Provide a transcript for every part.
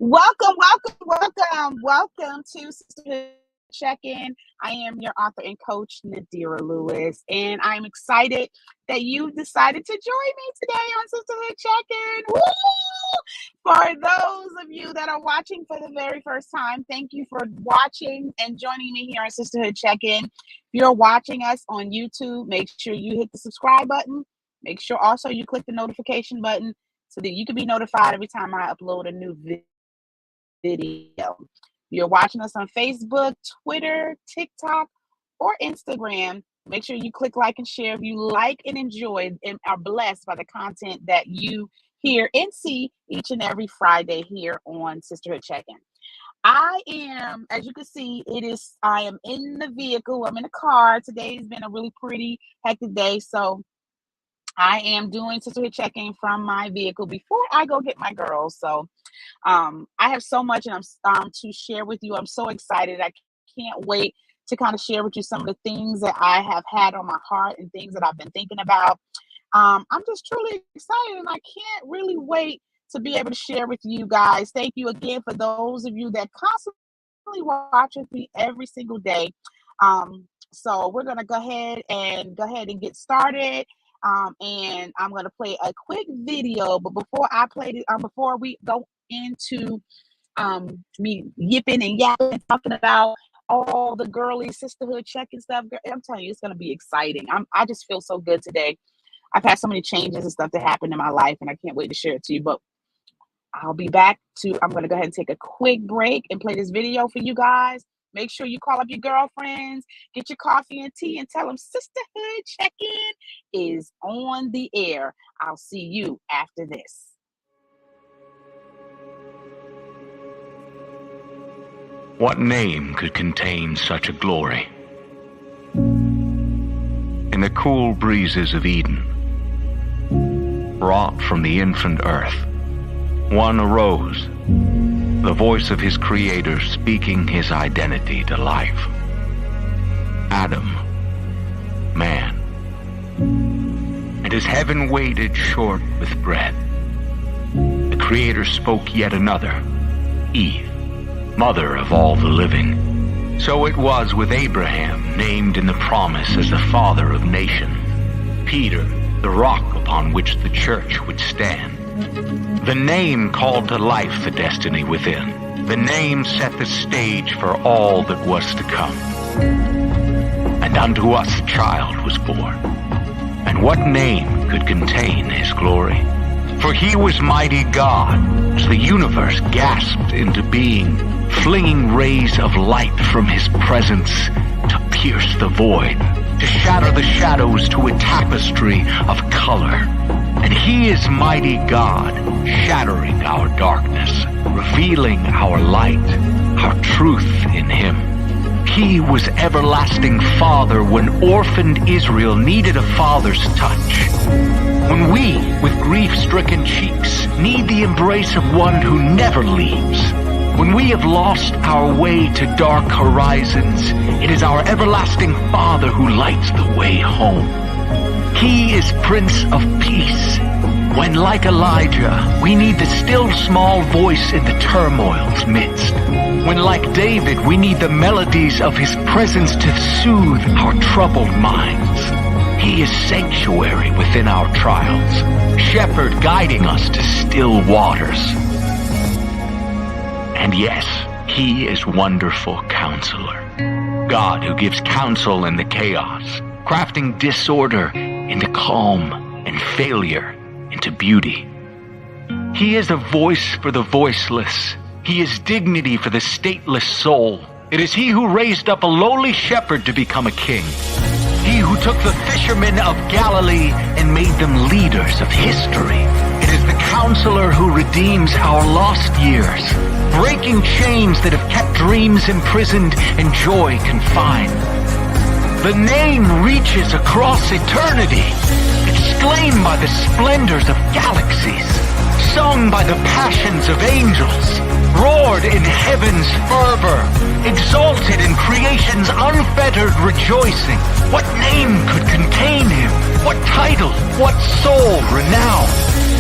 Welcome to Sisterhood Checkin. I am your author and coach, Nadira Lewis, and I'm excited that you decided to join me today on Sisterhood Checkin. Woo! For those of you that are watching for the very first time, thank you for watching and joining me here on Sisterhood Checkin. If you're watching us on YouTube, make sure you hit the subscribe button. Make sure also you click the notification button so that you can be notified every time I upload a new video. You're watching us on Facebook, Twitter, TikTok, or Instagram. Make sure you click like and share if you like and enjoy and are blessed by the content that you hear and see each and every Friday here on Sisterhood Checkin. I am, as you can see, I am in the vehicle. I'm in a car. Today's been a really pretty hectic day, so I am doing Sisterhood Checkin from my vehicle before I go get my girls. So I have so much to share with you. I'm so excited. I can't wait to kind of share with you some of the things that I have had on my heart and things that I've been thinking about. I'm just truly excited, and I can't really wait to be able to share with you guys. Thank you again for those of you that constantly watch with me every single day. So we're going to go ahead and get started. And I'm going to play a quick video, but before I play it, before we go into me yipping and yapping, talking about all the girly Sisterhood Checkin stuff, I'm telling you, it's going to be exciting. I just feel so good today. I've had so many changes and stuff that happened in my life, and I can't wait to share it to you, but I'll be back I'm going to go ahead and take a quick break and play this video for you guys. Make sure you call up your girlfriends, get your coffee and tea, and tell them Sisterhood Checkin is on the air. I'll see you after this. What name could contain such a glory? In the cool breezes of Eden, wrought from the infant earth, one arose, the voice of his creator speaking his identity to life. Adam, man. And as heaven waited short with bread, the creator spoke yet another, Eve, mother of all the living. So it was with Abraham, named in the promise as the father of nations, Peter, the rock upon which the church would stand. The name called to life the destiny within. The name set the stage for all that was to come. And unto us a child was born. And what name could contain his glory? For he was mighty God, as the universe gasped into being, flinging rays of light from his presence to pierce the void, to shatter the shadows to a tapestry of color. And he is mighty God, shattering our darkness, revealing our light, our truth in him. He was everlasting Father when orphaned Israel needed a father's touch. When we, with grief-stricken cheeks, need the embrace of one who never leaves. When we have lost our way to dark horizons, it is our everlasting Father who lights the way home. He is Prince of Peace. When, like Elijah, we need the still small voice in the turmoil's midst. When, like David, we need the melodies of his presence to soothe our troubled minds. He is sanctuary within our trials, shepherd guiding us to still waters. And yes, he is wonderful counselor, God who gives counsel in the chaos, crafting disorder into calm and failure into beauty. He is a voice for the voiceless. He is dignity for the stateless soul. It is he who raised up a lowly shepherd to become a king. He who took the fishermen of Galilee and made them leaders of history. It is the counselor who redeems our lost years, breaking chains that have kept dreams imprisoned and joy confined. The name reaches across eternity, exclaimed by the splendors of galaxies, sung by the passions of angels, roared in heaven's fervor, exalted in creation's unfettered rejoicing. What name could contain him? What title? What soul renowned?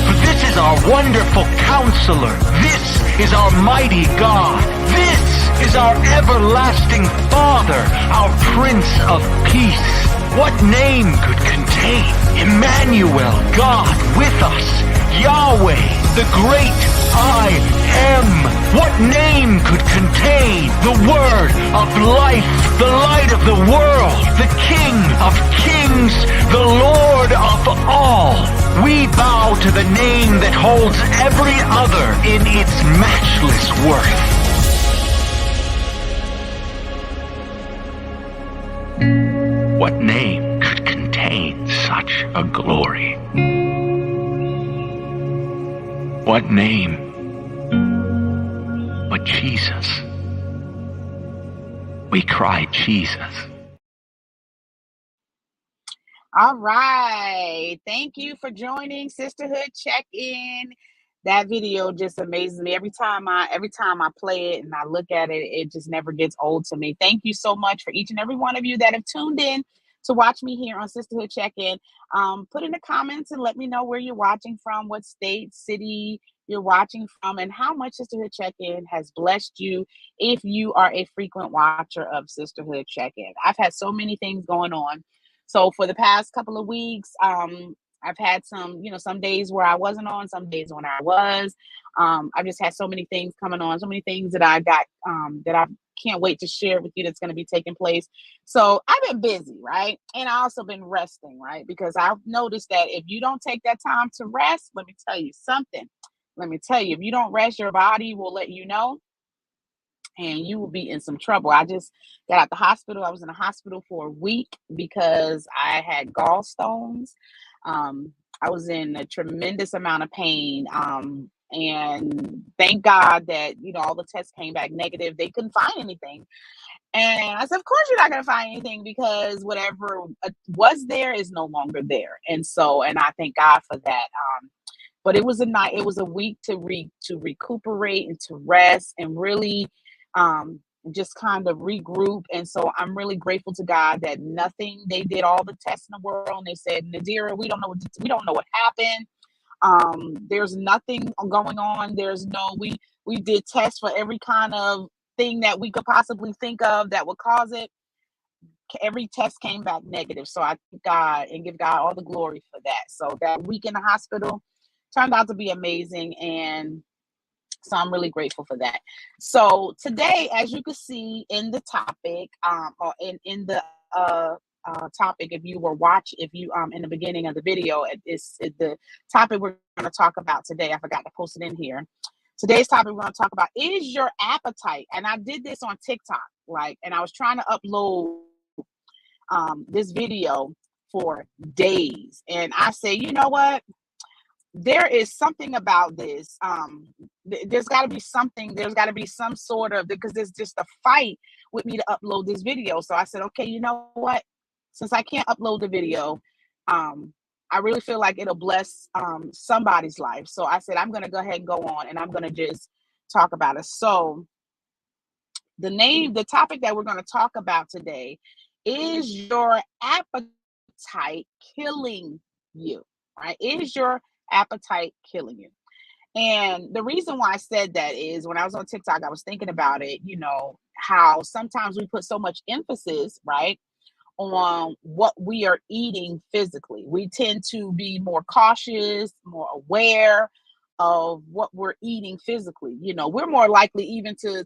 For this is our wonderful counselor. This is our mighty God. This is our everlasting Father, our Prince of Peace. What name could contain Emmanuel, God with us, Yahweh, the great I am? What name could contain the Word of life, the light of the world, the King of kings, the Lord of all? We bow to the name that holds every other in its matchless worth. What name could contain such a glory? What name but Jesus? We cry Jesus. All right. Thank you for joining Sisterhood Check-In. That video just amazes me. Every time I play it and I look at it, it just never gets old to me. Thank you so much for each and every one of you that have tuned in to watch me here on Sisterhood Check-In. Put in the comments and let me know where you're watching from, what state, city you're watching from, and how much Sisterhood Check-In has blessed you if you are a frequent watcher of Sisterhood Check-In. I've had so many things going on. So for the past couple of weeks, I've had some days where I wasn't on, some days when I was. I've just had so many things coming on, so many things that I got that I can't wait to share with you that's going to be taking place. So I've been busy, right? And I also been resting, right? Because I've noticed that if you don't take that time to rest, let me tell you something. Let me tell you, if you don't rest, your body will let you know, and you will be in some trouble. I just got out the hospital. I was in the hospital for a week because I had gallstones. I was in a tremendous amount of pain. And thank God that, all the tests came back negative. They couldn't find anything. And I said, of course you're not going to find anything, because whatever was there is no longer there. And I thank God for that. But it was a week to recuperate and to rest and really just kind of regroup. And so I'm really grateful to God that they did all the tests in the world, and they said, Nadira, we don't know what happened. There's nothing going on. We did tests for every kind of thing that we could possibly think of that would cause it. Every test came back negative. So I thank God and give God all the glory for that. So that week in the hospital turned out to be amazing. And so I'm really grateful for that. So today, as you can see in the topic, or in the topic, if you in the beginning of the video, it's the topic we're going to talk about today. I forgot to post it in here. Today's topic we're going to talk about is your appetite. And I did this on TikTok, and I was trying to upload this video for days. And I say, you know what? There is something about this. There's got to be something. There's got to be some sort of, because there's just a fight with me to upload this video. So I said, okay, you know what? Since I can't upload the video, I really feel like it'll bless somebody's life. So I said, I'm going to go ahead and go on, and I'm going to just talk about it. So the topic that we're going to talk about today is your appetite killing you, right? Is your appetite killing you? And the reason why I said that is when I was on TikTok, I was thinking about it, how sometimes we put so much emphasis, right, on what we are eating physically. We tend to be more cautious, more aware of what we're eating physically. We're more likely even to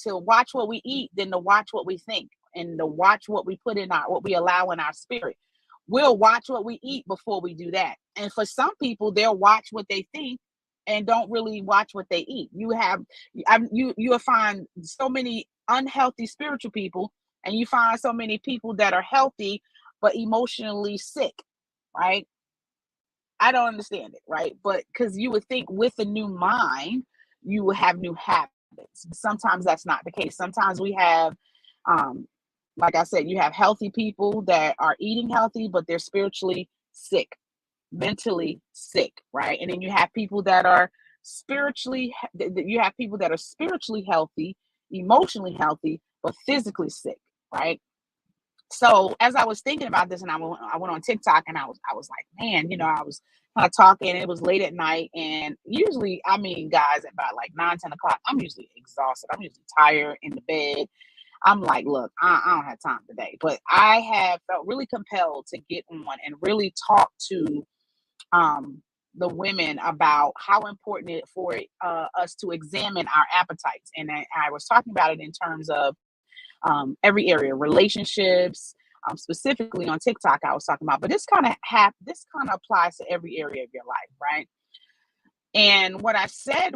watch what we eat than to watch what we think, and to watch what we what we allow in our spirit. We'll watch what we eat before we do that. And for some people, they'll watch what they think and don't really watch what they eat. You'll find so many unhealthy spiritual people, and you find so many people that are healthy but emotionally sick, right? I don't understand it, right? But because you would think with a new mind, you will have new habits. Sometimes that's not the case. Sometimes we have, like I said, you have healthy people that are eating healthy, but they're spiritually sick, mentally sick, right? And then you have people that are spiritually healthy, emotionally healthy, but physically sick, right? So as I was thinking about this, and I went on TikTok, and I was like, man, I was talking. It was late at night, and usually, I mean, guys, at about like 9, 10 o'clock, I'm usually exhausted. I'm usually tired in the bed. I'm like, look, I don't have time today. But I have felt really compelled to get on and really talk to um, the women about how important it for us to examine our appetites. And I was talking about it in terms of every area, relationships, specifically on TikTok. I was talking about, but this kind of applies to every area of your life, right? And what I said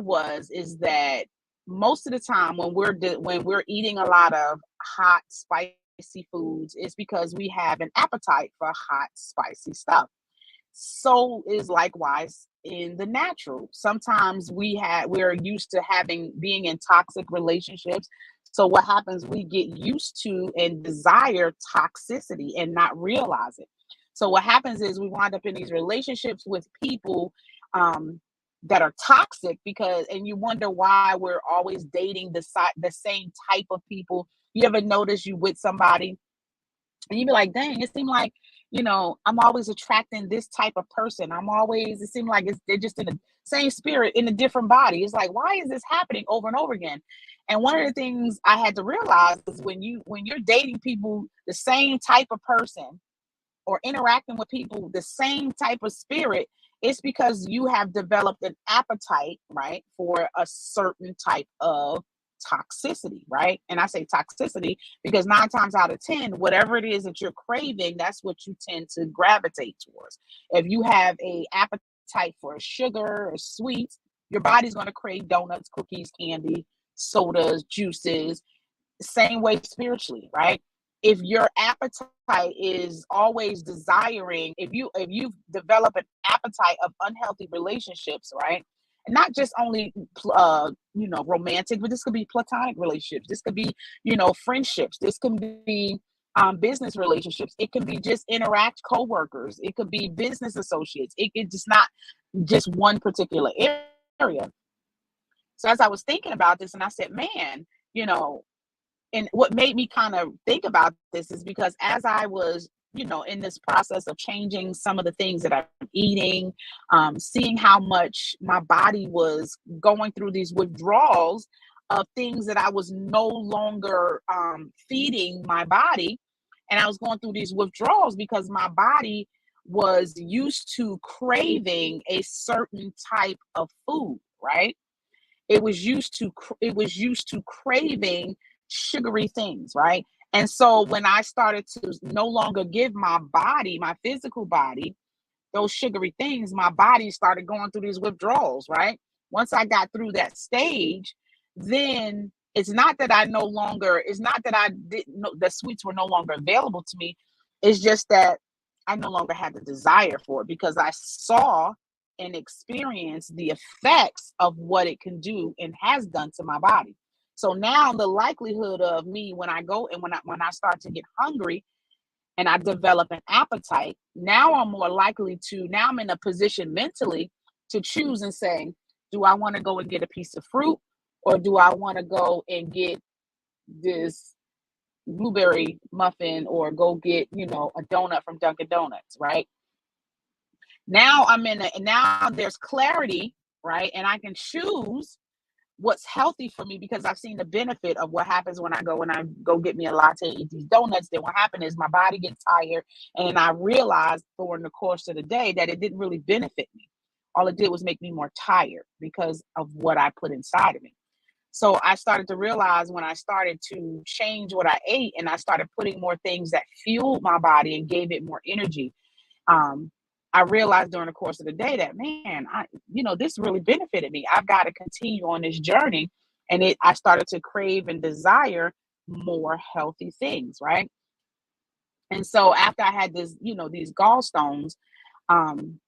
is that most of the time when when we're eating a lot of hot, spicy foods, it's because we have an appetite for hot, spicy stuff. So is likewise in the natural. Sometimes we're used to having being in toxic relationships. So what happens, we get used to and desire toxicity and not realize it. So what happens is we wind up in these relationships with people um that are toxic, because and you wonder why we're always dating the same type of people. You ever notice you with somebody and you be like, dang, it seemed like, I'm always attracting this type of person. It seemed like they're just in the same spirit in a different body. It's like, why is this happening over and over again? And one of the things I had to realize is when you're dating people, the same type of person, or interacting with people the same type of spirit, it's because you have developed an appetite, right, for a certain type of toxicity, right? And I say toxicity because 9 times out of 10, whatever it is that you're craving, that's what you tend to gravitate towards. If you have a appetite for sugar or sweets, your body's going to crave donuts, cookies, candy, sodas, juices. Same way spiritually, right? If your appetite is always desiring, if you've developed an appetite of unhealthy relationships, right? And not just only romantic, but this could be platonic relationships, this could be friendships, this can be business relationships, it can be just interact co-workers, it could be business associates, it could just not just one particular area. So as I was thinking about this, and I said, man, you know and what made me kind of think about this is because as I was, in this process of changing some of the things that I'm eating, seeing how much my body was going through these withdrawals of things that I was no longer feeding my body. And I was going through these withdrawals because my body was used to craving a certain type of food, right? It was used to craving sugary things, right? And so when I started to no longer give my physical body, those sugary things, my body started going through these withdrawals, right? Once I got through that stage, then it's not that I didn't know the sweets were no longer available to me. It's just that I no longer had the desire for it because I saw and experienced the effects of what it can do and has done to my body. So now the likelihood of me when I go and when I start to get hungry and I develop an appetite, now I'm more likely to, now I'm in a position mentally to choose and say, do I want to go and get a piece of fruit, or do I want to go and get this blueberry muffin, or go get, a donut from Dunkin' Donuts, right? Now there's clarity, right? And I can choose what's healthy for me because I've seen the benefit of what happens when I go get me a latte, eat these donuts. Then what happens is my body gets tired, and I realized during the course of the day that it didn't really benefit me. All it did was make me more tired because of what I put inside of me. So I started to realize when I started to change what I ate and I started putting more things that fueled my body and gave it more energy, um, I realized during the course of the day that, man, this really benefited me. I've got to continue on this journey. And I started to crave and desire more healthy things, right? And so after I had these gallstones, um,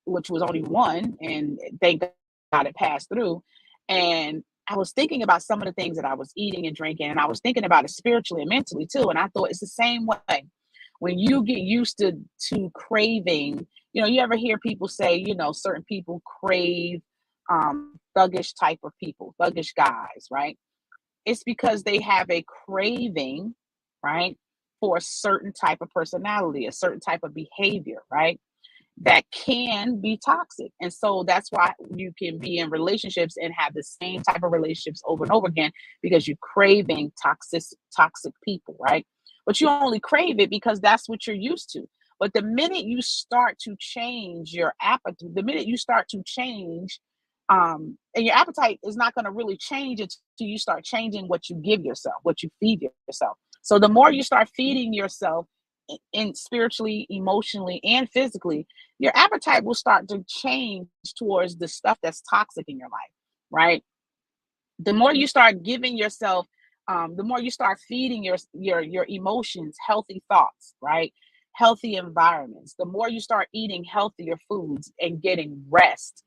which was only one, and thank God it passed through. And I was thinking about some of the things that I was eating and drinking, and I was thinking about it spiritually and mentally too. And I thought it's the same way. When you get used to craving, you ever hear people say, certain people crave thuggish type of people, thuggish guys, right? It's because they have a craving, right, for a certain type of personality, a certain type of behavior, right? that can be toxic. And so that's why you can be in relationships and have the same type of relationships over and over again, because you're craving toxic people, right? But you only crave it because that's what you're used to. But the minute you start to change your appetite, the minute you start to change, and your appetite is not going to really change until you start changing what you give yourself, what you feed yourself. So the more you start feeding yourself in spiritually, emotionally, and physically, your appetite will start to change towards the stuff that's toxic in your life, right? The more you start giving yourself, the more you start feeding your emotions healthy thoughts, right? Healthy environments. The more you start eating healthier foods and getting rest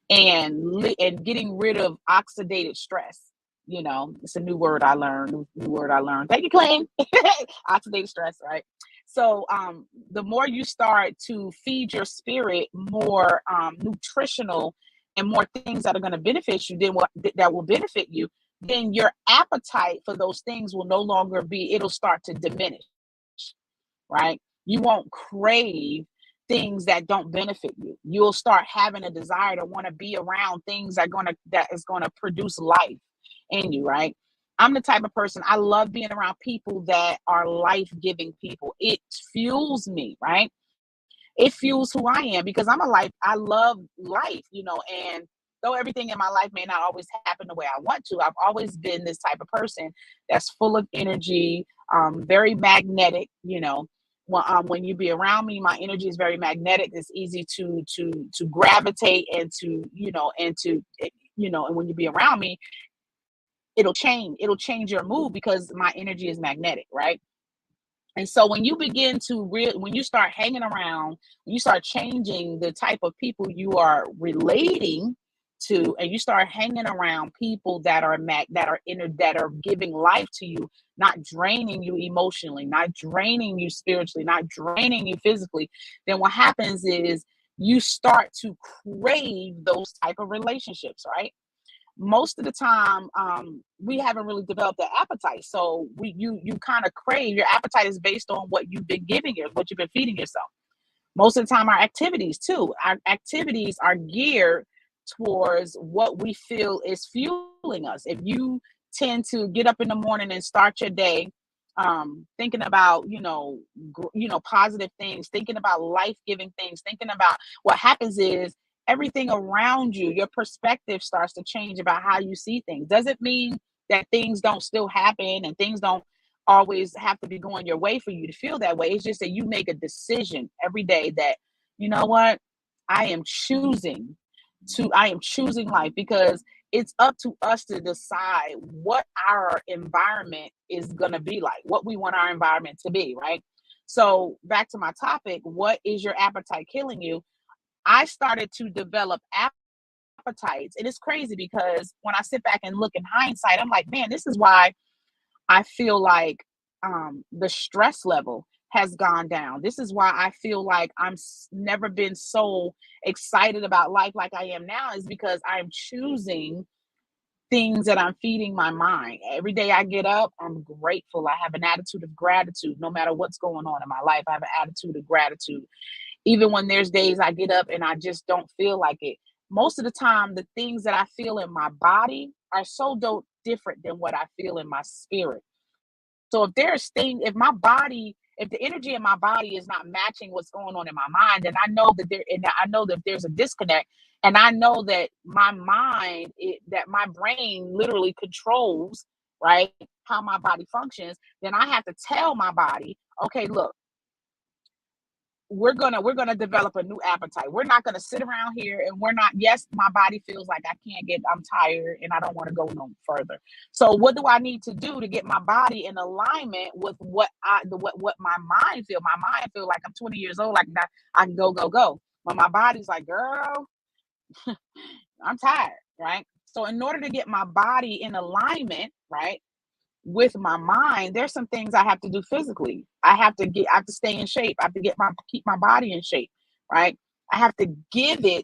and getting rid of oxidated stress. You know, it's a new word I learned. New word I learned. Thank you, Clayton. Oxidated stress, right? So the more you start to feed your spirit more nutritional and more things that are going to benefit you, then what that will benefit you, then your appetite for those things will no longer be, it'll start to diminish, right? You won't crave things that don't benefit you. You'll start having a desire to want to be around things that is going to produce life in you, right? I'm the type of person, I love being around people that are life-giving people. It fuels me, right? It fuels who I am because I love life, and though everything in my life may not always happen the way I want to, I've always been this type of person that's full of energy, very magnetic, when you be around me, my energy is very magnetic. It's easy to gravitate and and when you be around me, it'll change your mood because my energy is magnetic, right? And so when you begin to when you start hanging around, when you start changing the type of people you are relating to, and you start hanging around people that are that are giving life to you, not draining you emotionally, not draining you spiritually, not draining you physically, then what happens is you start to crave those type of relationships, right? Most of the time, we haven't really developed the appetite, so you kind of crave. Your appetite is based on what you've been what you've been feeding yourself. Most of the time, our activities are geared towards what we feel is fueling us. If you tend to get up in the morning and start your day thinking about positive things, thinking about life-giving things, thinking about, what happens is everything around you, your perspective starts to change about how you see things. Doesn't mean that things don't still happen and things don't always have to be going your way for you to feel that way. It's just that you make a decision every day that, you know what, I am choosing I am choosing life, because it's up to us to decide what our environment is going to be like, what we want our environment to be, right? So back to my topic, what is your appetite killing you? I started to develop appetites, and it's crazy because when I sit back and look in hindsight, I'm like, man, this is why I feel like the stress level has gone down. This is why I feel like never been so excited about life like I am now, is because I'm choosing things that I'm feeding my mind. Every day I get up, I'm grateful. I have an attitude of gratitude no matter what's going on in my life. I have an attitude of gratitude. Even when there's days I get up and I just don't feel like it. Most of the time, the things that I feel in my body are so different than what I feel in my spirit. So if the energy in my body is not matching what's going on in my mind, then I know that there's a disconnect, and I know that that my brain literally controls, right, how my body functions. Then I have to tell my body, okay, look, we're gonna develop a new appetite. We're not gonna sit around here and we're not. Yes, my body feels like I'm tired and I don't want to go no further. So what do I need to do to get my body in alignment with what my mind feel? My mind feel like I'm 20 years old, like that I can go. But my body's like, girl, I'm tired, right? So in order to get my body in alignment, right, with my mind, there's some things I have to do physically. I have to stay in shape. I have to keep my body in shape, right? I have to I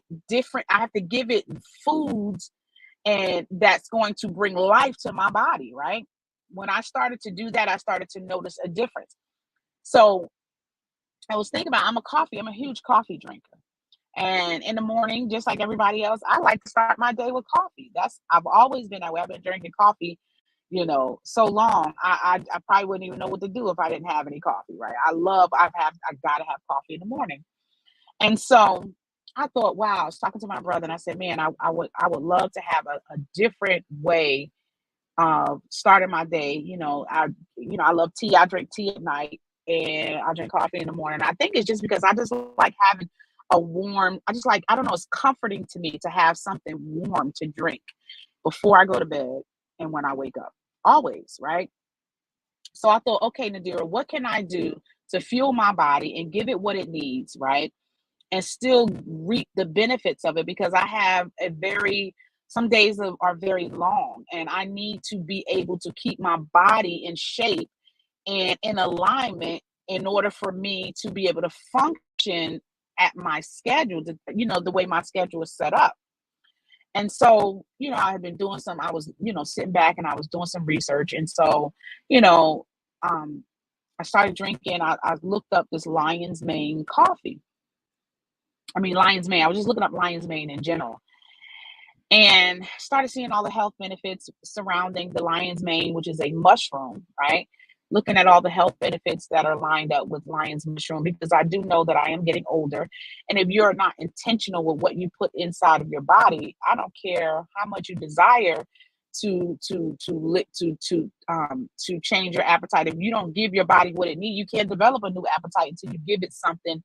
have to give it foods and that's going to bring life to my body, right? When I started to do that, I started to notice a difference. So I was thinking about, I'm a huge coffee drinker. And in the morning, just like everybody else, I like to start my day with coffee. I've always been that way. I've been drinking coffee, so long. I probably wouldn't even know what to do if I didn't have any coffee, right? I gotta have coffee in the morning. And so I thought, wow, I was talking to my brother and I said, man, I would love to have a different way of starting my day. I love tea. I drink tea at night and I drink coffee in the morning. I think it's just because I just like having I just like, I don't know, it's comforting to me to have something warm to drink before I go to bed and when I wake up. Always, right? So I thought, okay, Nadira, what can I do to fuel my body and give it what it needs, right? And still reap the benefits of it, because I have some days are very long and I need to be able to keep my body in shape and in alignment in order for me to be able to function at my schedule, the way my schedule is set up. And so, I had been I was, sitting back and I was doing some research. And so, you know, um, I started drinking, I looked up this lion's mane coffee. I mean, lion's mane. I was just looking up lion's mane in general and started seeing all the health benefits surrounding the lion's mane, which is a mushroom, right? Looking at all the health benefits that are lined up with lion's mushroom, because I do know that I am getting older. And if you're not intentional with what you put inside of your body, I don't care how much you desire to change your appetite. If you don't give your body what it needs, you can't develop a new appetite until you give it something,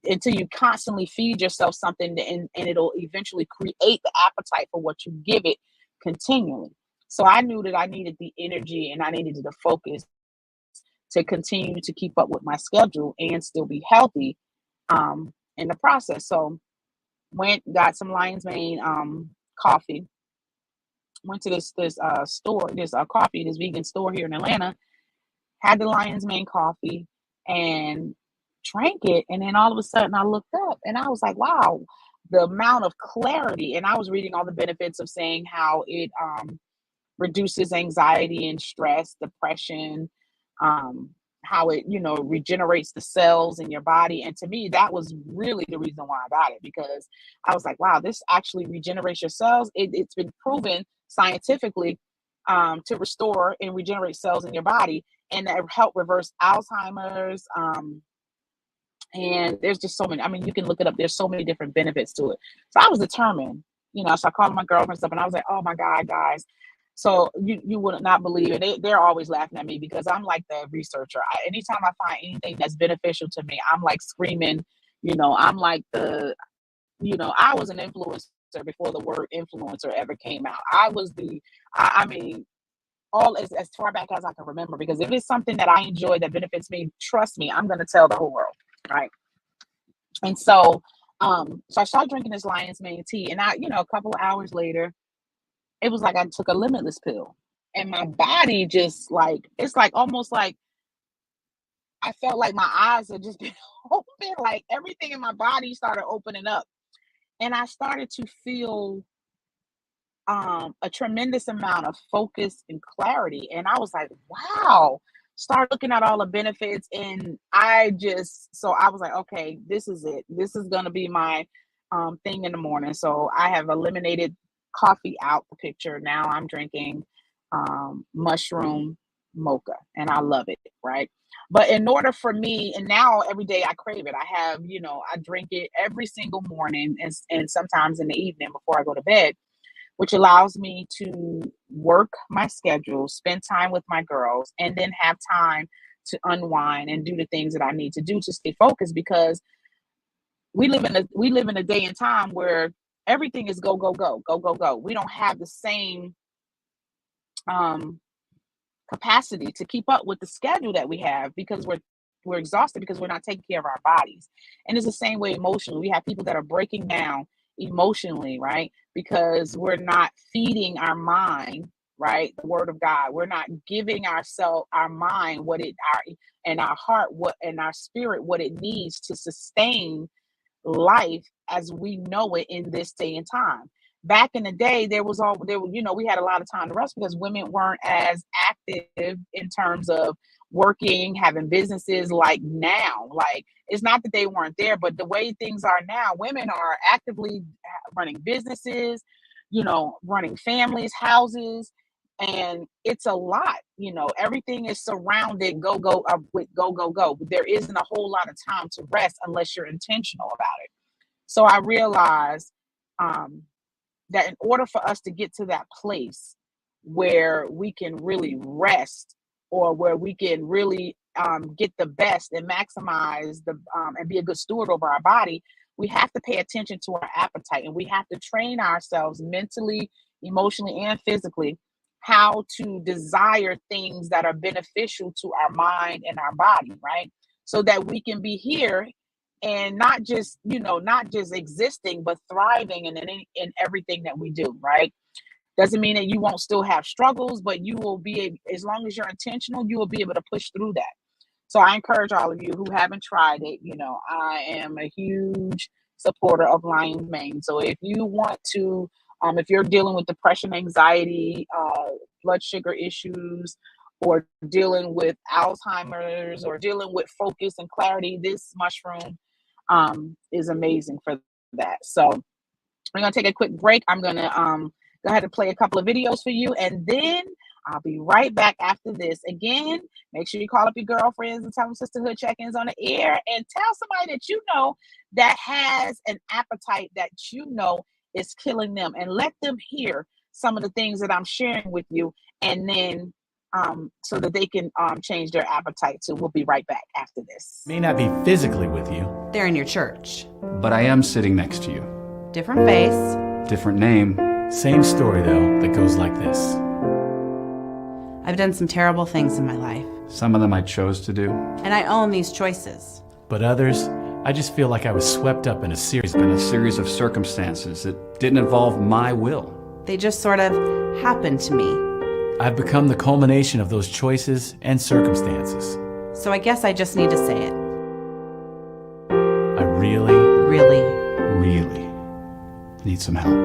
until you constantly feed yourself something, and it'll eventually create the appetite for what you give it continually. So I knew that I needed the energy and I needed the focus to continue to keep up with my schedule and still be healthy in the process. So got some lion's mane coffee, went to this store, this vegan store here in Atlanta, had the lion's mane coffee and drank it. And then all of a sudden I looked up and I was like, wow, the amount of clarity. And I was reading all the benefits of saying how it reduces anxiety and stress, depression, um, how it, regenerates the cells in your body. And to me, that was really the reason why I got it, because I was like, wow, this actually regenerates your cells. It's been proven scientifically to restore and regenerate cells in your body and that help reverse Alzheimer's. And there's just so many. I mean, you can look it up. There's so many different benefits to it. So I was determined, so I called my girlfriend and stuff, and I was like, oh my God, guys. So you would not believe it. They're always laughing at me because I'm like the researcher. Anytime I find anything that's beneficial to me, I'm like screaming. I'm like I was an influencer before the word influencer ever came out. I mean, all as far back as I can remember, because if it's something that I enjoy that benefits me, trust me, I'm going to tell the whole world. Right. And so I started drinking this lion's mane tea, and a couple of hours later, it was like I took a limitless pill, and my body just like, it's like almost like I felt like my eyes had just been open, like everything in my body started opening up, and I started to feel a tremendous amount of focus and clarity. And I was like, wow, start looking at all the benefits. And so I was like, okay, this is it. This is going to be my thing in the morning. So I have eliminated coffee out the picture. Now I'm drinking mushroom mocha and I love it. Right. But in order for me, and now every day I crave it. I drink it every single morning and sometimes in the evening before I go to bed, which allows me to work my schedule, spend time with my girls, and then have time to unwind and do the things that I need to do to stay focused, because we live in a day and time where everything is go, go, go, go, go, go. We don't have the same um, capacity to keep up with the schedule that we have, because we're exhausted, because we're not taking care of our bodies. And it's the same way emotionally. We have people that are breaking down emotionally, right? Because we're not feeding our mind, right? The word of God. We're not giving our mind and our heart and our spirit what it needs to sustain life as we know it in this day and time. Back in the day, we had a lot of time to rest because women weren't as active in terms of working, having businesses like now. Like, it's not that they weren't there, but the way things are now, women are actively running businesses, running families, houses, and it's a lot. Everything is surrounded go up with go go go. There isn't a whole lot of time to rest unless you're intentional about it. So I realized um, that in order for us to get to that place where we can really rest, or where we can really get the best and maximize and be a good steward over our body, we have to pay attention to our appetite, and we have to train ourselves mentally, emotionally, and physically how to desire things that are beneficial to our mind and our body, right? So that we can be here and not just existing, but thriving in everything that we do, right? Doesn't mean that you won't still have struggles, but you will as long as you're intentional, you will be able to push through that. So I encourage all of you who haven't tried it. I am a huge supporter of lion's mane. So if you want to, if you're dealing with depression, anxiety, blood sugar issues, or dealing with Alzheimer's, or dealing with focus and clarity, this mushroom is amazing for that. So we're going to take a quick break. I'm going to go ahead and play a couple of videos for you, and then I'll be right back after this. Again, make sure you call up your girlfriends and tell them Sisterhood Check-ins on the air, and tell somebody that you know that has an appetite that you know is killing them, and let them hear some of the things that I'm sharing with you, and then so that they can change their appetite too. We'll be right back after this. May not be physically with you. They're in your church. But I am sitting next to you. Different face. Different name. Same story, though, that goes like this. I've done some terrible things in my life. Some of them I chose to do. And I own these choices. But others, I just feel like I was swept up in a series of circumstances that didn't involve my will. They just sort of happened to me. I've become the culmination of those choices and circumstances. So I guess I just need to say it. I really need some help.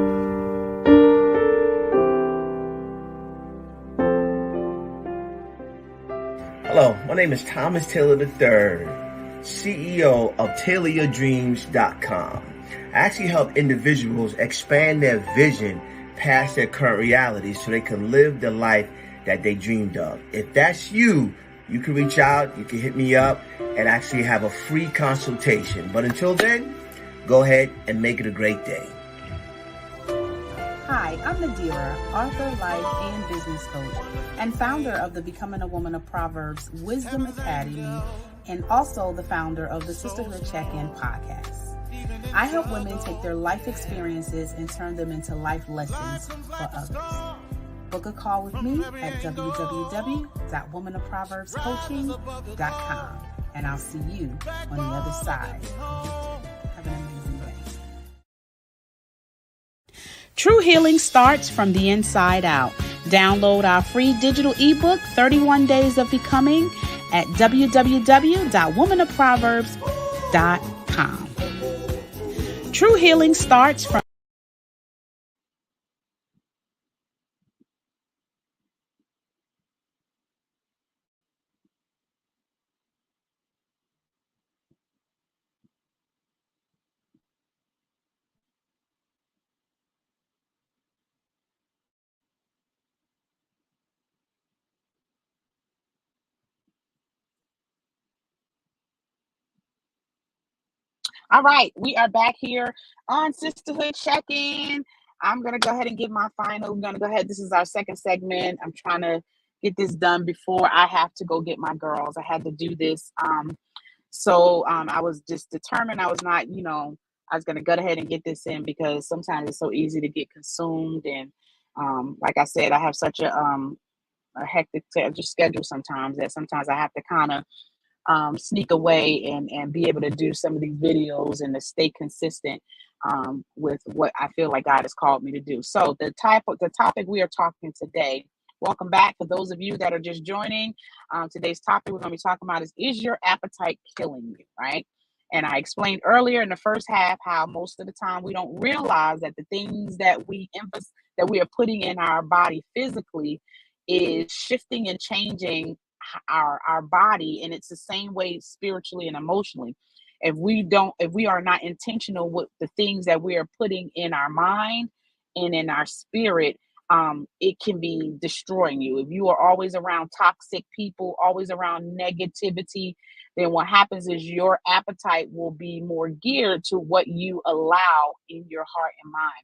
Hello, my name is Thomas Taylor III, CEO of TaylorYourDreams.com. I actually help individuals expand their vision past their current reality so they can live the life that they dreamed of. If that's you, you can reach out, you can hit me up, and actually have a free consultation. But until then, go ahead and make it a great day. Hi, I'm Nadira, author, life, and business coach, and founder of the Becoming a Woman of Proverbs Wisdom Academy, and also the founder of the Sisterhood Check-in podcast. I help women take their life experiences and turn them into life lessons for others. Book a call with me at www.womanofproverbscoaching.com, and I'll see you on the other side. Have an amazing day. True healing starts from the inside out. Download our free digital ebook, 31 Days of Becoming, at www.womanofproverbs.com. True healing starts from All right, we are back here on Sisterhood Check-in. I'm going to go ahead and give my final. I'm going to go ahead. This is our second segment. I'm trying to get this done before I have to go get my girls. I had to do this. So I was just determined. I was not, I was going to go ahead and get this in, because sometimes it's so easy to get consumed. And like I said, I have such a hectic schedule sometimes that sometimes I have to kind of sneak away and be able to do some of these videos and to stay consistent with what I feel like God has called me to do. So the topic we are talking today, welcome back. For those of you that are just joining, today's topic we're going to be talking about is your appetite killing you, right? And I explained earlier in the first half how most of the time we don't realize that the things that we are putting in our body physically is shifting and changing our body, and it's the same way spiritually and emotionally. If we are not intentional with the things that we are putting in our mind and in our spirit, it can be destroying you. If you are always around toxic people, always around negativity, then what happens is your appetite will be more geared to what you allow in your heart and mind.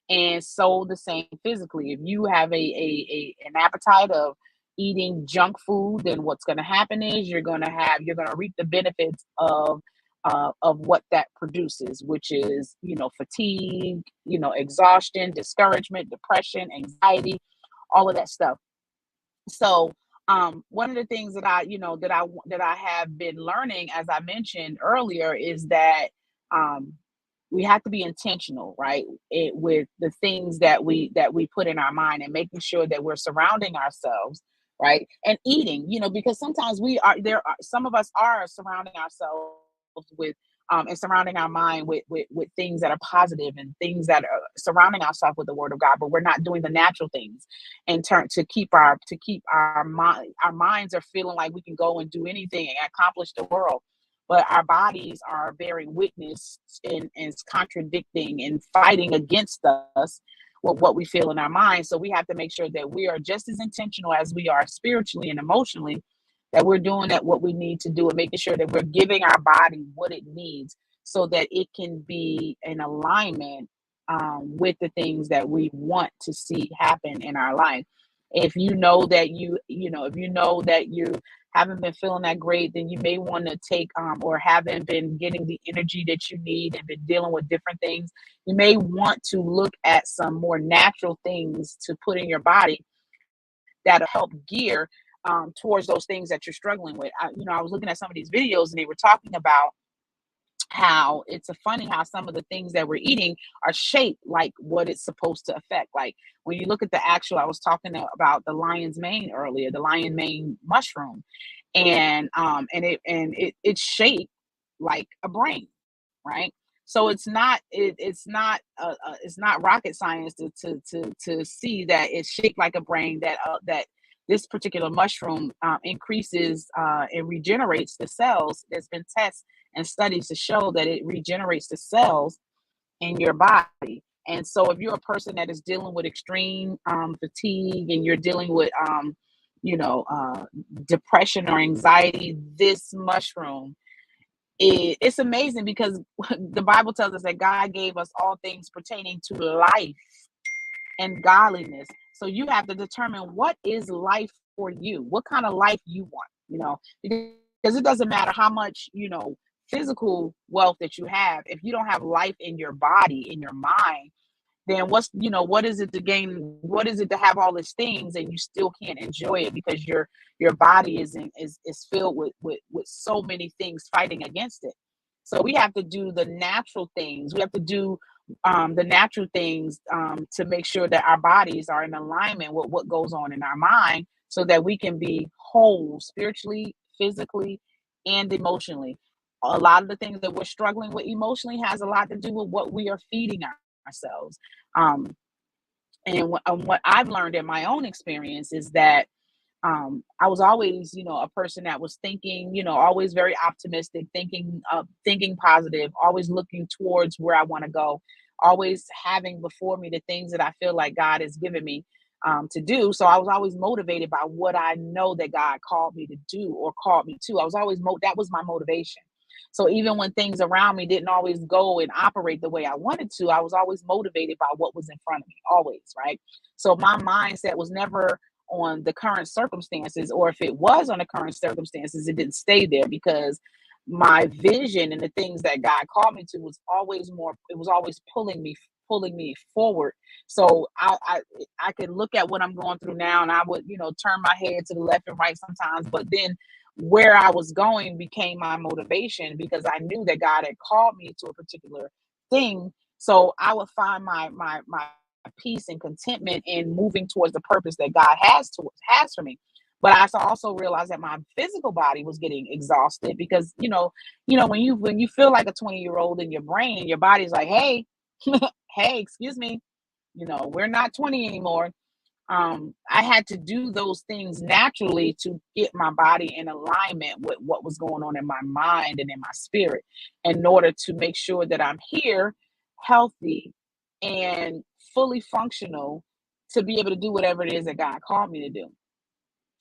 And so the same physically. If you have an appetite of eating junk food, then what's going to happen is you're going to reap the benefits of what that produces, which is, fatigue, exhaustion, discouragement, depression, anxiety, all of that stuff. So one of the things that I have been learning, as I mentioned earlier, is that um we have to be intentional, right? With the things that we put in our mind, and making sure that we're surrounding ourselves, right? And eating, because sometimes some of us are surrounding ourselves with and surrounding our mind with things that are positive, and things that are surrounding ourselves with the word of God, but we're not doing the natural things in turn our minds are feeling like we can go and do anything and accomplish the world, but our bodies are bearing witness and contradicting and fighting against us with what we feel in our minds. So we have to make sure that we are just as intentional as we are spiritually and emotionally, that we're doing that what we need to do, and making sure that we're giving our body what it needs so that it can be in alignment with the things that we want to see happen in our life. If you know that you haven't been feeling that great, then you may want to take or haven't been getting the energy that you need and been dealing with different things, you may want to look at some more natural things to put in your body that'll help gear towards those things that you're struggling with. I was looking at some of these videos, and they were talking about how it's a funny how some of the things that we're eating are shaped like what it's supposed to affect. Like when you look at I was talking about the lion's mane earlier, the lion mane mushroom, and it's shaped like a brain, right? So it's not rocket science to see that it's shaped like a brain, that this particular mushroom increases and regenerates the cells. There's been tests and studies to show that it regenerates the cells in your body. And so if you're a person that is dealing with extreme fatigue, and you're dealing with you know uh, depression or anxiety, this mushroom, it's amazing, because the Bible tells us that God gave us all things pertaining to life and godliness. So you have to determine what is life for you, what kind of life you want, because it doesn't matter how much, physical wealth that you have. If you don't have life in your body, in your mind, then what is it to gain? What is it to have all these things and you still can't enjoy it, because your body is filled with so many things fighting against it. So we have to do the natural things. We have to do the natural things to make sure that our bodies are in alignment with what goes on in our mind, so that we can be whole spiritually, physically, and emotionally. A lot of the things that we're struggling with emotionally has a lot to do with what we are feeding ourselves. Um, and what I've learned in my own experience is that I was always, a person that was thinking, always very optimistic, thinking positive, always looking towards where I want to go, always having before me the things that I feel like God has given me to do. So I was always motivated by what I know that God called me to do or called me to. I was always that was my motivation. So even when things around me didn't always go and operate the way I wanted to, I was always motivated by what was in front of me, always, right? So my mindset was never on the current circumstances, or if it was on the current circumstances, it didn't stay there, because my vision and the things that God called me to was always more, it was always pulling me forward. So I could look at what I'm going through now, and I would, turn my head to the left and right sometimes, but then where I was going became my motivation, because I knew that God had called me to a particular thing. So I would find my peace and contentment in moving towards the purpose that God has for me. But I also realized that my physical body was getting exhausted, because when you feel like a 20-year-old in your brain, your body's like, hey, hey, excuse me, we're not 20 anymore. I had to do those things naturally to get my body in alignment with what was going on in my mind and in my spirit, in order to make sure that I'm here, healthy, and fully functional to be able to do whatever it is that God called me to do.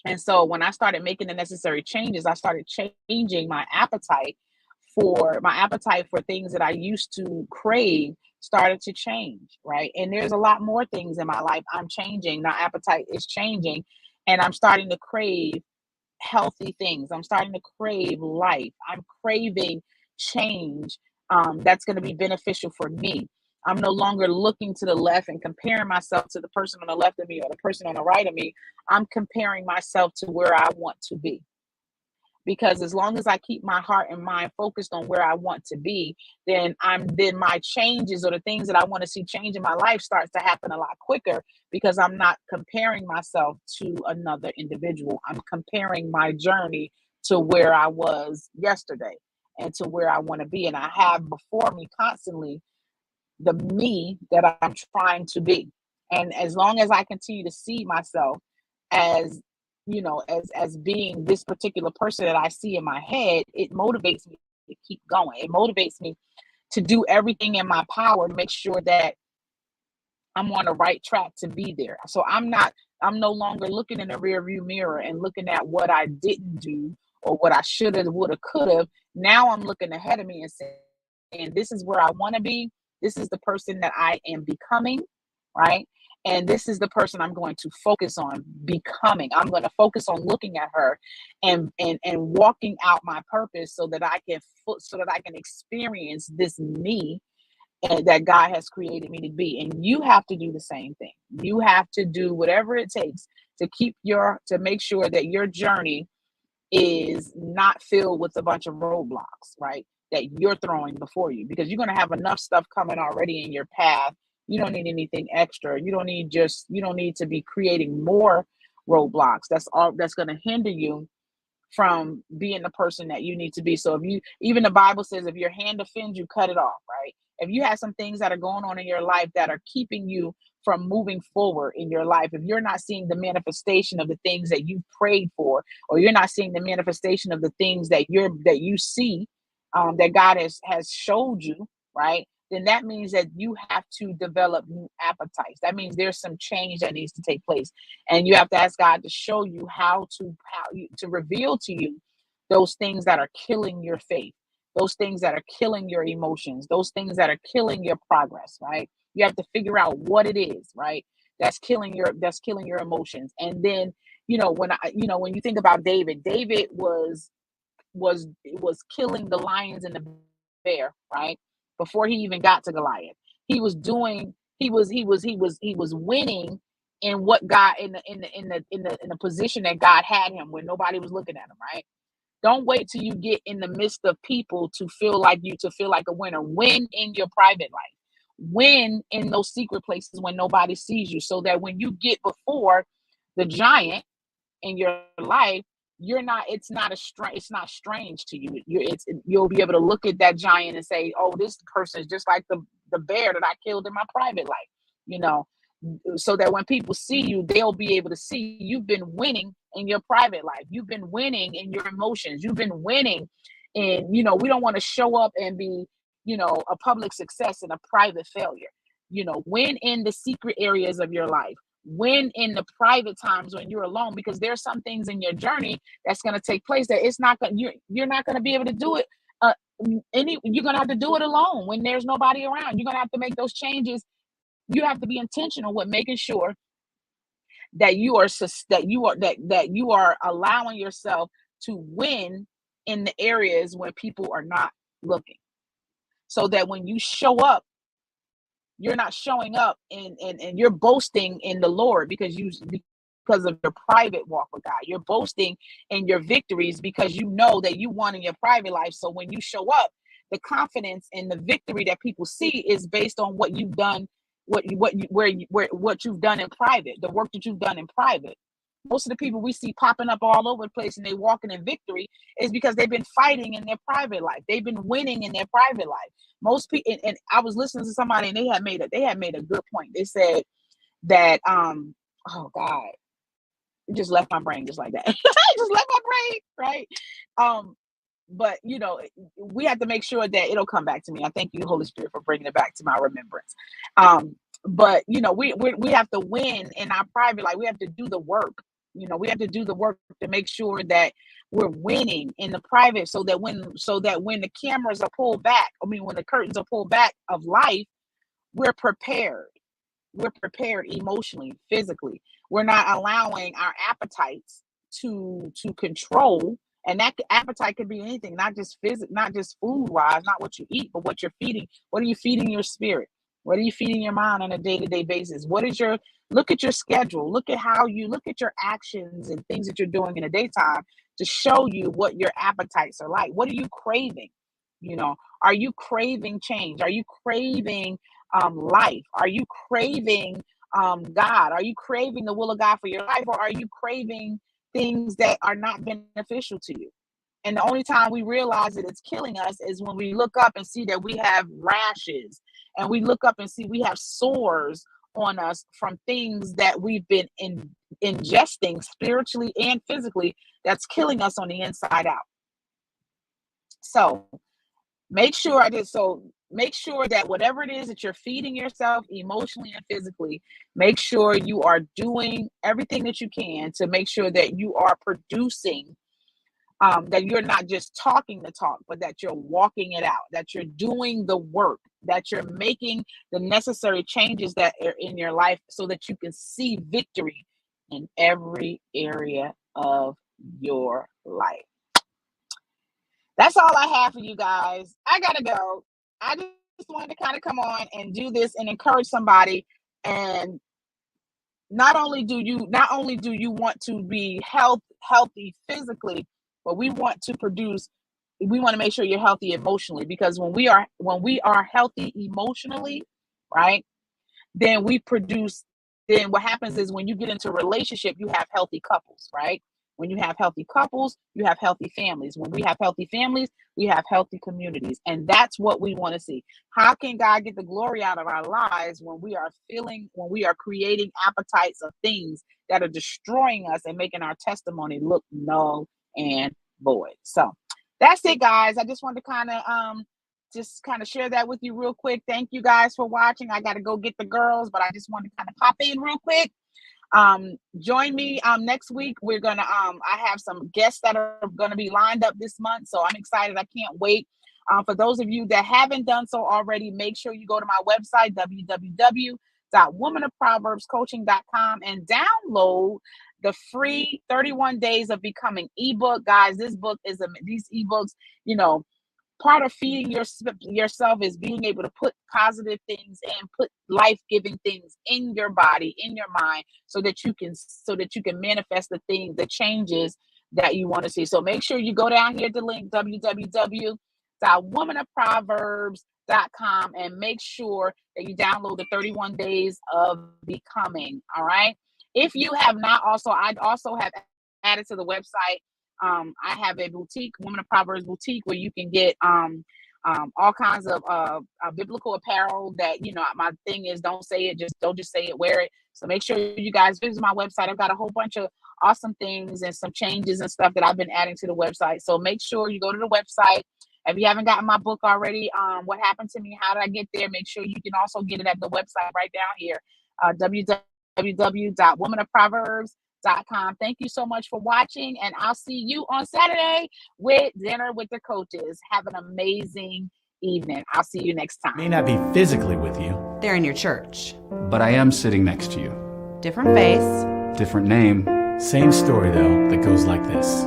And so when I started making the necessary changes, I started changing my appetite for things that I used to crave started to change, right? And there's a lot more things in my life I'm changing. My appetite is changing, and I'm starting to crave healthy things. I'm starting to crave life. I'm craving change, that's going to be beneficial for me. I'm no longer looking to the left and comparing myself to the person on the left of me or the person on the right of me. I'm comparing myself to where I want to be. Because as long as I keep my heart and mind focused on where I want to be, then my changes or the things that I want to see change in my life starts to happen a lot quicker, because I'm not comparing myself to another individual. I'm comparing my journey to where I was yesterday and to where I want to be. And I have before me constantly the me that I'm trying to be. And as long as I continue to see myself as, as being this particular person that I see in my head, it motivates me to keep going. It motivates me to do everything in my power to make sure that I'm on the right track to be there. So I'm no longer looking in the rear view mirror and looking at what I didn't do or what I should have, would have, could have. Now I'm looking ahead of me and saying, this is where I want to be. This is the person that I am becoming, right? And this is the person I'm going to focus on becoming. I'm going to focus on looking at her and walking out my purpose so that I can experience this me and that God has created me to be. And you have to do the same thing. You have to do whatever it takes to make sure that your journey is not filled with a bunch of roadblocks, right? That you're throwing before you, because you're going to have enough stuff coming already in your path. You don't need anything extra. You don't need to be creating more roadblocks. That's all that's going to hinder you from being the person that you need to be. So even the Bible says, if your hand offends you, cut it off, right? If you have some things that are going on in your life that are keeping you from moving forward in your life, if you're not seeing the manifestation of the things that you prayed for, or you're not seeing the manifestation of the things that you see, that God has showed you, right? Then that means that you have to develop new appetites. That means there's some change that needs to take place. And you have to ask God to show you to reveal to you those things that are killing your faith, those things that are killing your emotions, those things that are killing your progress, right? You have to figure out what it is, right? That's killing your emotions. And then, when you think about David was killing the lions and the bear, right? Before he even got to Goliath. He was winning in what God in the position that God had him when nobody was looking at him, right? Don't wait till you get in the midst of people to feel like a winner. Win in your private life. Win in those secret places when nobody sees you, so that when you get before the giant in your life, it's not strange to you. You'll be able to look at that giant and say, oh, this person is just like the bear that I killed in my private life, so that when people see you, they'll be able to see you've been winning in your private life. You've been winning in your emotions. You've been winning in, we don't want to show up and be, a public success and a private failure. Win in the secret areas of your life. Win in the private times when you're alone, because there's some things in your journey that's going to take place that you're not going to be able to do it. You're going to have to do it alone when there's nobody around. You're going to have to make those changes. You have to be intentional with making sure that you are allowing yourself to win in the areas when people are not looking, so that when you show up, you're not showing up and you're boasting in the Lord because of your private walk with God. You're boasting in your victories because you know that you won in your private life. So when you show up, the confidence and the victory that people see is based on what you've done, what you've done in private, the work that you've done in private. Most of the people we see popping up all over the place and they walking in victory is because they've been fighting in their private life. They've been winning in their private life. Most people, and I was listening to somebody and they had made a good point. They said that oh God, it just left my brain just like that. It just left my brain, right? But we have to make sure that it'll come back to me. I thank you, Holy Spirit, for bringing it back to my remembrance. But we have to win in our private life. We have to do the work. We have to do the work to make sure that we're winning in the private, so that when the cameras are pulled back, when the curtains are pulled back of life, we're prepared. We're prepared emotionally, physically. We're not allowing our appetites to control. And that appetite could be anything, not just food wise, not what you eat, but what you're feeding. What are you feeding your spirit? What are you feeding your mind on a day-to-day basis? Look at your schedule. Look at your actions and things that you're doing in the daytime to show you what your appetites are like. What are you craving? Are you craving change? Are you craving life? Are you craving God? Are you craving the will of God for your life? Or are you craving things that are not beneficial to you? And the only time we realize that it's killing us is when we look up and see that we have rashes, and we look up and see we have sores on us from things that we've been ingesting spiritually and physically, that's killing us on the inside out. So make sure that whatever it is that you're feeding yourself emotionally and physically, make sure you are doing everything that you can to make sure that you are producing, that you're not just talking the talk, but that you're walking it out, that you're doing the work, that you're making the necessary changes that are in your life so that you can see victory in every area of your life. That's all I have for you guys. I gotta go. I just wanted to kind of come on and do this and encourage somebody. And not only do you want to be healthy physically, but we want to make sure you're healthy emotionally, because when we are healthy emotionally, right, then what happens is when you get into a relationship, you have healthy couples, right? When you have healthy couples, you have healthy families. When we have healthy families, we have healthy communities. And that's what we want to see. How can God get the glory out of our lives when we are creating appetites of things that are destroying us and making our testimony look null and void? So that's it, guys. I just wanted to kind of share that with you real quick. Thank you guys for watching. I got to go get the girls, but I just wanted to kind of pop in real quick. Join me next week. We're gonna I have some guests that are gonna be lined up this month, so I'm excited. I can't wait. For those of you that haven't done so already, make sure you go to my website, www.womanofproverbscoaching.com, and download the free 31 Days of Becoming ebook. Guys, these ebooks, part of feeding yourself is being able to put positive things and put life-giving things in your body, in your mind, so that you can manifest the changes that you want to see. So make sure you go down here to the link, www.womanofproverbs.com, and make sure that you download the 31 Days of Becoming. All right. If you have not, I also have added to the website. I have a boutique, Woman of Proverbs boutique, where you can get all kinds of biblical apparel. That my thing is, don't just say it, wear it. So make sure you guys visit my website. I've got a whole bunch of awesome things and some changes and stuff that I've been adding to the website. So make sure you go to the website. If you haven't gotten my book already, What Happened to Me, How Did I Get There? Make sure you can also get it at the website right down here, www.womanofproverbs.com. Thank you so much for watching, and I'll see you on Saturday with Dinner with the Coaches. Have an amazing evening. I'll see you next time. May not be physically with you, They're in your church. but I am sitting next to you. Different face. Different name. Same story, though, that goes like this.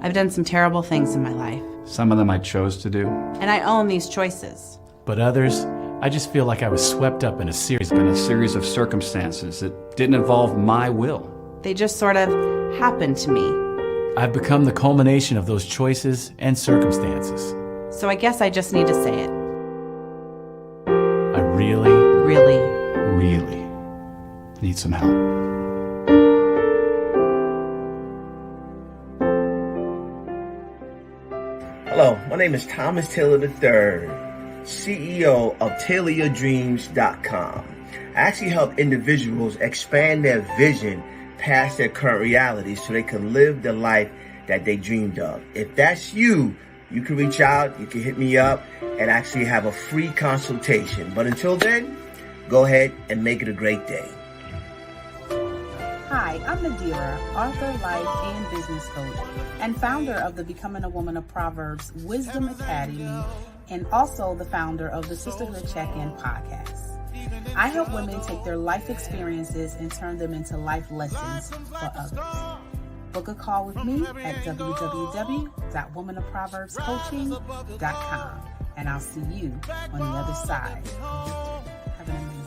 I've done some terrible things in my life, Some of them I chose to do, and I own these choices. but others, I just feel like I was swept up in a series of circumstances that didn't involve my will. They just sort of happened to me. I've become the culmination of those choices and circumstances. So I guess I just need to say it. I really, Really. really need some help. Hello, my name is Thomas Taylor III, CEO of TaylorYourDreams.com. I actually help individuals expand their vision past their current reality so they can live the life that they dreamed of. If that's you, you can reach out, you can hit me up, and actually have a free consultation. But until then, go ahead and make it a great day. Hi, I'm Nadira, author, life, and business coach, and founder of the Becoming a Woman of Proverbs Wisdom Academy, and also the founder of the Sisterhood Checkin podcast. I help women take their life experiences and turn them into life lessons for others. Book a call with me at www.womanofproverbscoaching.com, and I'll see you on the other side. Have an amazing day.